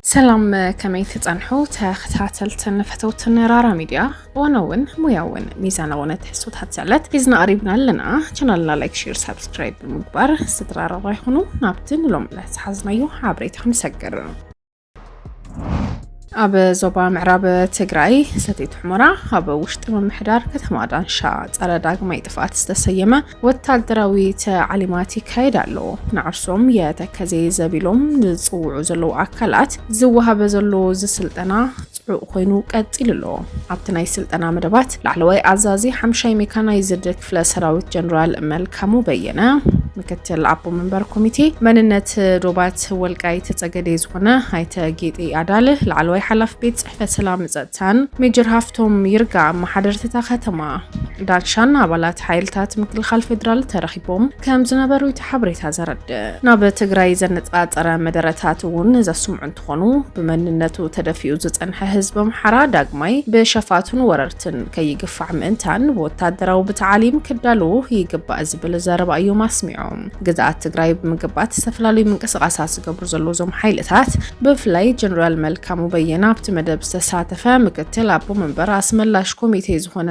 سلام كمي تتصنحو تختاتلتن فتوتن رارا ميديا ونون مياون ميزانون تحسو تحتسالت إذن قريبنا لنا چنالنا لايك شير سبسكرايب بالمقبار سترارا رايخونو نابتن لوم لحزحزنايو عبريتهم سكر أب زوبا معراب تجراي ستيت حمرة أب وشت محدار كتما دانشا على داق ما يتفات استسيمة والتالدراوي تعليماتي كايدالو نعرسهم يتكزي زبيلهم نصوعو زلو أكلات زوها بزلو زسلطنا خوينو قتيللو ابتناي سلطنا مدبات لعلوي عزازي حمشاي ميكانايزد كفل سراويت جنرال ملكمو بينا مكتل عبو منبر كوميتي مننت روبات والقاي تتصقدي زونه هايتا جيتي اداله لعلوي حلف بيت صحفه سلام زتان ميجر هافتوم يرجع محاضرتها ختمه دالشان ابالات حيلتات مكل خال فدرال ترخيبوم كم زنبرو يتحبريتا زرد ناب تግራይ ዘነጻጸረ መደረታት ውን ዘስምዑ እንትኾኑ በመንነቱ ተደፊኡ ዝጸንሐ ህዝብ ምሕራ ዳግማይ በሸፋቱን ወረርትን ከይግፋዕ ምእንታን ወታደራው በተዓሊም ክዳሉ ይግባእ ዝብል ዘረባዩ ማስሚዖም ግዛት ትግራይ ብምግባት ዝተፈላለዩ ምንቅስቃሳት ዝገብሩ ዘሎ ዞም ሓይልታት ብፍላይ ጀነራል መልካሙ በየና ኣብቲ መደብ ዝተሳተፈ ምክትል ኣቦ መንበር ኣስመላሽ ኮሚቴ ዝኾነ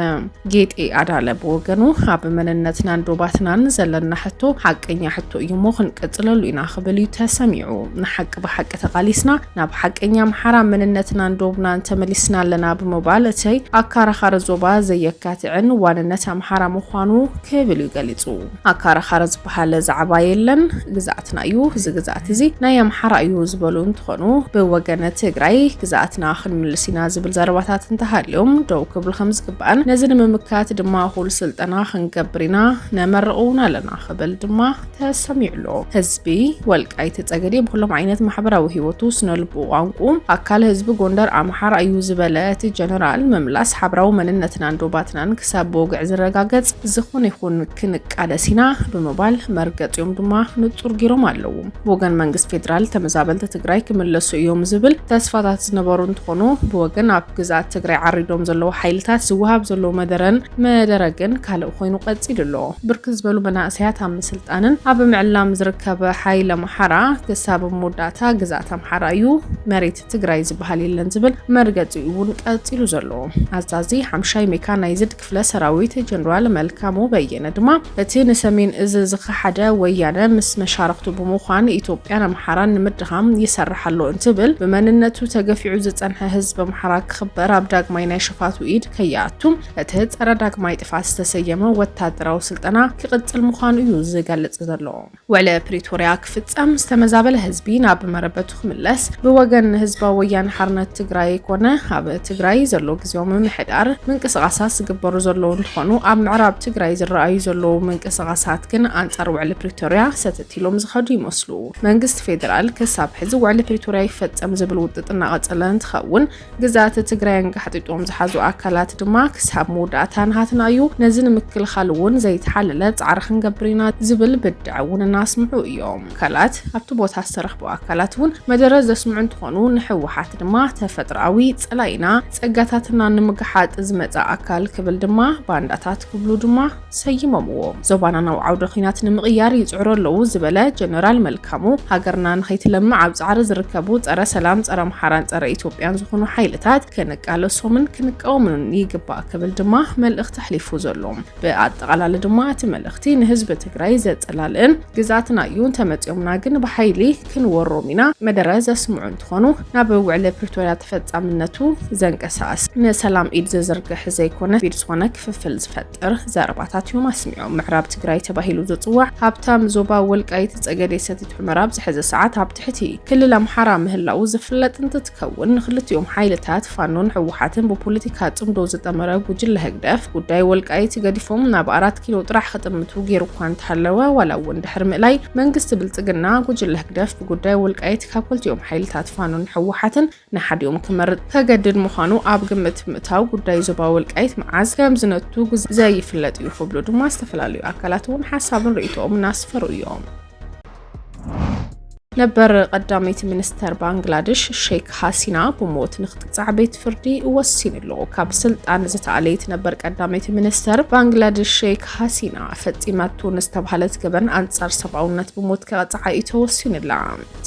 ጌጤ አዳለ በወገኑ ኣብ መንነትና እንዶባትናን ዘለና ሕቶ ሓቀኛ ሕቶ እዩ ሞኽን ቀጽለሉ ኢና خبلي تسمعوا نحق بحق تقاليسنا ناب حقኛ محرا مننتنا ندوبنا تملسنا لنا بموبالتي اكار خرزوبا زيكاتعن واننتا محرا مخوانو كبل يغلصو اكار خرز بحال زعبا يلن ግዛአትና እዩ ዝግዛአት እዚ ናይ محرا እዩ ዝበሉ እንትኾኑ በወገነ ትግራይ ግዛአትና ክንምልሲና ዝብል ዘረባታት እንተሃልዮም ደው ክብል ከምዝ ግባን ነዚ ንምምካት ድማ ሁሉ ስልጠና ክንገብርና ነመርቁና ለና خبل ድማ ተሰሚዕሎ ህዝቢ والقاي تتصقدي بكلهم عينات محبراوي هيوتو سنلب وانقو اكال حزب غوندر امحار ايو زبلات جنرال مملاس حبراو مننتنا ندوباتنا كساب بوقع زرغاغص زخون يكون كنقادسينا بموبايل مرغطيوم دما نصور غيروم አለው ወገን መንግስት ፌደራል ተመዛበልተ ትግራይ ክምለሱ እዮም ዝብል ተስፋታት ዝነበሩ እንትኾኑ በወገን ኣብ ግዛት ትግራይ ዓሪዶም ዘለው ሓይልታት ዝውሃብ ዘለው መደረግን ካልእ ኮይኑ ቀጽይድሎ ብርክ ዝበሉ መናእሰያት ኣብ ስልጣንን ኣብ ምዕላም ዝርከበ ሓይለ محرا كساب موداتا غزاتا محرا يو مريت تግራይ ዝበሃል የለን ዝብል መርገጽኡ ውን ቀጽሉ ዘሎ አዛዚ ሓምሻይ ሜካናይዝድ ክፍለ ሰራዊት ጀነራል መልካሙ በየነ ድማ እቲ ንሰሜን እዝ ዝኸሓደ ወያነ ምስ መሻርክቱ ብምዃን ኢትዮጵያ ንምሓራን ንምድኻም ይሰርሓሎ እንትብል በመንነቱ ተገፊዑ ዝጸንሐ ህዝብ ምሓራ ክኽበር ኣብ ዳግማይ ናይ ሸፋቱ ኢድ ከያቱ እቲ ጸረ ዳግማይ ጥፋት ዝተሰየመ ወታደራዊ ስልጠና ክቅጽል ምዃኑ እዩ ዝገልጽ ዘሎ ወለ ፕሪቶሪያ ፍጻም استمزابل ህዝቢ ናብ መረበቱ ክምለስ በወገን ህዝባዊ ወያነ ሓርነት ትግራይ ኮነ ኣብ ትግራይ ዘሎ ግዜኦም ምሕዳር ምንቅስቃሳት ዝግበሩ ዘለው እንትኾኑ ኣብ ምዕራብ ትግራይ ዝረኣዩ ዘለው ምንቅስቃሳት ግን አንጻር ውዕል ፕሪቶሪያ ሰተቲሎም ዝኸዱ ይመስሉ መንግስት ፌደራል ከሳብ ሕዚ ውዕል ፕሪቶሪያ ይፈጸም ዝብል ውጥጥና ቀጽለን ትኸውን ግዛት ትግራይን ጋሕጢጦም ዝሓዙ ኣካላት ድማ ከሳብ ሞዳታን ሃትናዩ ነዝን ምክልኻልውን ዘይተሓለለ ጻዕርኽን ገብሪና ዝብል ብድዕውን እናስምዑ እዮም ካላት ኣብቲ ቦታ ዝተረኽቡ ኣካላትውን መደረ ዘስምዑ እንትኾኑ ንሕወሓት ድማ ተፈጥራዊ ጸላይና ጸጋታትና ንምግሓጥ ዝመጻ ኣካል ክብል ድማ ባንዳታት ክብሉ ድማ ሰይመምዎ ዞባና ናብ ዓውደ ኺናት ንምቕያር ይጽዕሩ ኣለው ዝበለ ጀነራል መልካሙ ሃገርና ንኸይትለምዕ ኣብ ጻዕሪ ዝርከቡ ጸረ ሰላም ጸረ ምሓራን ጸረ ኢትዮጵያን ዝኾኑ ሓይልታት ከነቃለሶምን ክንቃወምን ይግባእ ክብል ድማ መልእኽቲ ሕሊፉ ዘሎ ብኣጠቓላሊ ድማ እቲ መልእኽቲ ንህዝቢ ትግራይ ዘጸላልእን ግዛትና እዩ ተመጽዮምና ግን በኃይሊ ክንወሮሚና መደረዘ ስምዑ እንትኾኑ ናብ ውዕለ ፕሪቶሪያ ተፈጻምነቱ ዘንቀሳስ ንሰላም ኢድ ዝዝርግሕ ዘይኮነ ቢድ ዝኾነ ክፍፍል ዝፈጥር ዘረባታት እዩ ማስሚዖም ምዕራብ ትግራይ ተባሂሉ ዝጽዋዕ ሃብታም ዞባ ወልቃይት ጸገዴ ሰቲት ሕመራ ብዝሕዚ ሰዓት ኣብ ትሕቲ ክልል ኣምሓራ ምህላው ዝፍለጥ እንትትከውን ክልቲኦም ሓይልታት ፋኖን ሕወሓትን ብፖለቲካ ጽምዶ ዝጠመረ ጉጅለ ህግደፍ ጉዳይ ወልቃይት ገዲፎም ናብ 4 ኪሎ ጥራሕ ختمቱ ገይሩ እኳ እንተሃለወ ዋላውን ድሕር ምእላይ መንግስት ብልጽግና ጉጅለ ህግደፍ بقداي والقايت كابلتيوم حيلتات فانون حوحاتن نحديوم كمرد كجدد مخانو أب جمت متاو قداي زبا والقايت معز كم زنتو زي فلات يخبلو دما استفلاليو أكلاتون حسابن رئيتو من ناس فرو يوم ነበር ቀዳሚት ሚኒስተር ባንግላዴሽ ሼክ ሐሲና ብሞት ንኽትቅጻዕ ቤት ፍርዲ ወሲንሎ ካብ ስልጣን ዝተኣለየት ነበር ቀዳሚት ሚኒስተር ባንግላዴሽ ሼክ ሐሲና ፈጺማቱ ንዝተባሃለት ገበን አንጻር ሰብኣውነት ብሞት ከቅጽዓ ተወሲንላ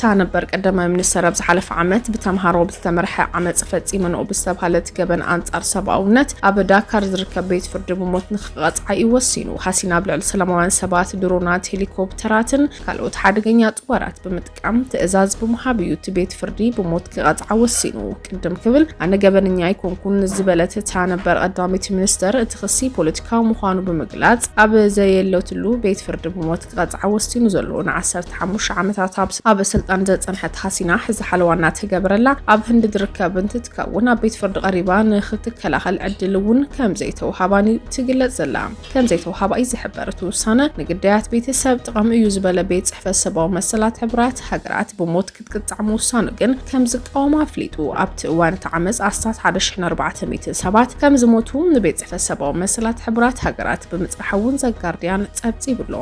ታ ነበር ቀዳማይ ሚኒስተር ኣብ ዝሓለፈ ዓመት ብተምሃሮ ብዝተመርሐ ዓመጽ ፈጺመንኦ ብዝተባሃለት ገበን አንጻር ሰብኣውነት ኣብ ዳካር ዝርከብ ቤት ፍርዲ ብሞት ንኽቅጽዓ ወሲኑ ሐሲና ብልዕሊ ሰላማውያን ሰባት ድሮናት ሄሊኮፕተራትን ካልኦት ሓደገኛ ጦራት በመጥቀም ትእዛዝ ብምሃብ ዩት ቤት ፍርዲ ብሞት ከቅጽዓ ወሲኑ ቅድም ክብል ኣነ ገበንኛ ይኮንኩን ዝበለት ታ ነበር ቀዳሚት ሚኒስተር እቲ ክሲ ፖለቲካዊ ምዃኑ ብምግላጽ ኣብ ዘየለትሉ ቤት ፍርዲ ብሞት ከቅጽዓ ወሲኑ ዘሎ ን15 ዓመታት ኣብ ስልጣን ዘጸንሐት ሐሲና ሕዚ ሓለዋና ተገብረላ ኣብ ህንዲ ዝርከብ እንትትከውን ኣብ ቤት ፍርዲ ቀሪባ ንኽትከላኸል ዕድል እውን ከም ዘይተውሃባኒ ትግለጽ ዘላ ከም ዘይተውሃባ ዝሕበር እቲ ውሳነ ንግዳያት ቤተሰብ ጥቕሚ እዩ ዝበለ ቤት ጽሕፈት ሰብኣዊ መሰላት ሕብራት ሃገራት ብሞት ክትቅጽዕ ምውሳኑ ግን ከም ዝቃወማ ኣፍሊጡ ኣብቲ እዋን እቲ ዓመጽ ኣስታት 1400 ሰባት ከም ዝሞቱ ንቤት ጽሕፈት ሰብኣዊ መሰላት ሕብራት ሃገራት ብምጽራሕ እውን ዘጋርድያን ጸብጺብሎ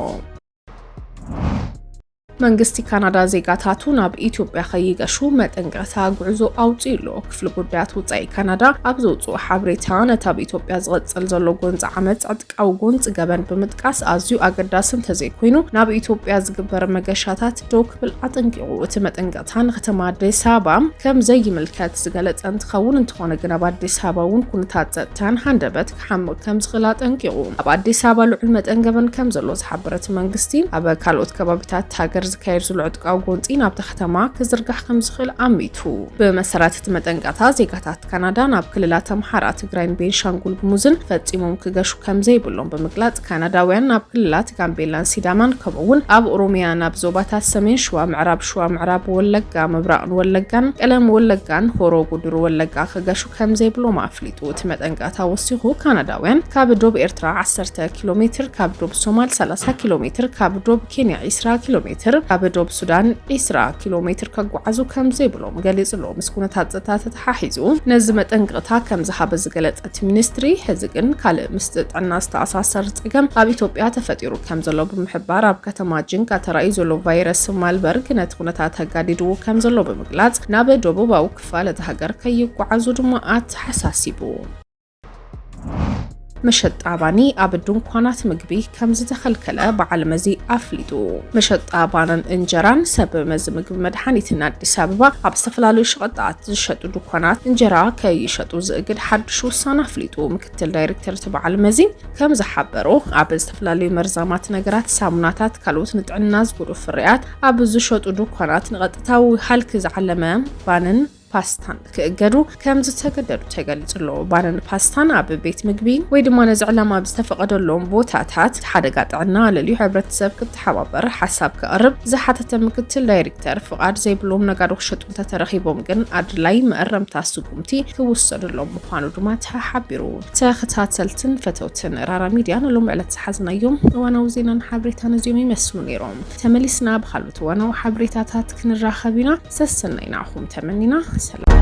መንግስቲ ካናዳ ዜጋታቱ ናብ ኢትዮጵያ ከይገሹ መጠንቀቕታ ጉዕዞ ኣውፂኢሎ ክፍሊ ጉዳያት ወጻኢ ካናዳ ኣብ ዘውፅኡ ሓበሬታ ነቲ ኣብ ኢትዮጵያ ዝቕጽል ዘሎ ጎንፂ ዓመፅ ዕጥቃዊ ጎንፂ ገበን ብምጥቃስ ኣዝዩ ኣገዳሲ እንተዘይኮይኑ ናብ ኢትዮጵያ ዝግበር መገሻታት ደው ክብል ኣጠንቂቑ እቲ መጠንቀቕታ ንከተማ ኣዲስ ኣበባ ከም ዘይምልከት ዝገለጸ እንትኸውን እንተኾነ ግን ኣብ ኣዲስ ኣበባ እውን ኩነታት ጸጥታን ሃንደበት ክሓምቕ ከም ዝኽእል ኣጠንቂቑ ኣብ ኣዲስ ኣበባ ልዑል መጠን ገበን ከም ዘሎ ዝሓበረት መንግስቲ ኣብ ካልኦት ከባቢታት ሃገር ዝካየድ ዘሎ ዕጥቃዊ ጎንፂ ናብቲ ከተማ ክዝርጋሕ ከም ዝኽእል ኣሚቱ ብመሰረት እቲ መጠንቀቕታ ዜጋታት ካናዳ ናብ ክልላት ኣምሓራ ትግራይን ቤንሻንጉል ጉሙዝን ፈጺሞም ክገሹ ከም ዘይብሎም ብምግላጽ ካናዳውያን ናብ ክልላት ጋምቤላን ሲዳማን ከምኡውን ኣብ ኦሮሚያ ናብ ዞባታት ሰሜን ሸዋ ምዕራብ ወለጋ ምብራቕን ወለጋን ቀለም ወለጋን ሆሮ ጉድሩ ወለጋ ክገሹ ከም ዘይብሎም ኣፍሊጡ እቲ መጠንቀቕታ ወሲኹ ካናዳውያን ካብ ዶብ ኤርትራ 10 ኪሎ ሜትር ካብ ዶብ ሶማል 30 ኪሎ ሜትር ካብ ዶብ ኬንያ 20 ኪሎ ሜትር ካብ ዶብ ሱዳን 20 ኪሎ ሜትር ከጓዓዙ ከም ዘይብሎም ገሊጽሎ ምስ ኩነታት ጸጥታ ተተሓሒዙ ነዚ መጠንቀቕታ ከም ዝሃበ ዝገለጸት ሚኒስትሪ ሕዚ ግን ካልእ ምስ ጥዕና ዝተኣሳሰር ፀገም ኣብ ኢትዮጵያ ተፈጢሩ ከም ዘሎ ብምሕባር ኣብ ከተማ ጅንካ ተራእዩ ዘሎ ቫይረስ ማልበርግ ነቲ ኩነታት ኣጋዲድዎ ከም ዘሎ ብምግላጽ ናብ ደቡባዊ ክፋል እቲ ሃገር ከይጓዓዙ ድማ ሓሳሲቡ መሸጣ ባኒ ኣብ ድንኳናት ምግቢ ከም ዝተኸልከለ በዓል መዚ ኣፍሊጡ መሸጣ ባንን እንጀራን ሰብ መዚ ምግቢ መድሓኒትን ኣዲስ ኣበባ ኣብ ዝተፈላለዩ ሸቐጣት ዝሸጡ ድንኳናት እንጀራ ከይሸጡ ዝእግድ ሓድሽ ውሳነ ኣፍሊጡ ምክትል ዳይሬክተር በዓል መዚ ከም ዝሓበሮ ኣብ ዝተፈላለዩ መርዛማት ነገራት ሳሙናታት ካልኦት ንጥዕና ዝጎድኡ ፍርያት ኣብ ዝሸጡ ድንኳናት ንቐጥታዊ ሃልኪ ዝዓለመ ባንን ፓስታን ከገዱ ከም ዝተገደዱ ተገልጽሎ ባንን ፓስታን ኣብ ቤት ምግቢ ወይ ድማ ነዚ ዕላማ ብዝተፈቀደሎም ቦታታት ሓደጋ ጥዕና ለልዩ ሕብረተሰብ ክትሓባበር ሓሳብ ከቕርብ ዝሓተተ ምክትል ዳይሬክተር ፍቃድ ዘይብሎም ነጋዶ ክሸጡ ተተረኺቦም ግን ኣድላይ መእረምታ ስጉምቲ ክውሰድሎም ምዃኑ ድማ ተሓቢሩ ተኸታተልትን ፈተውትን ራራ ሚድያ ሎም ዕለት ዝሓዝናዮም እዋናዊ ዜናን ሓበሬታን እዚኦም ይመስሉ ነይሮም ተመሊስና ብካልኦት እዋናዊ ሓበሬታታት ክንራኸብ ኢና ሰሰናይናኹም ተመኒና ሰላም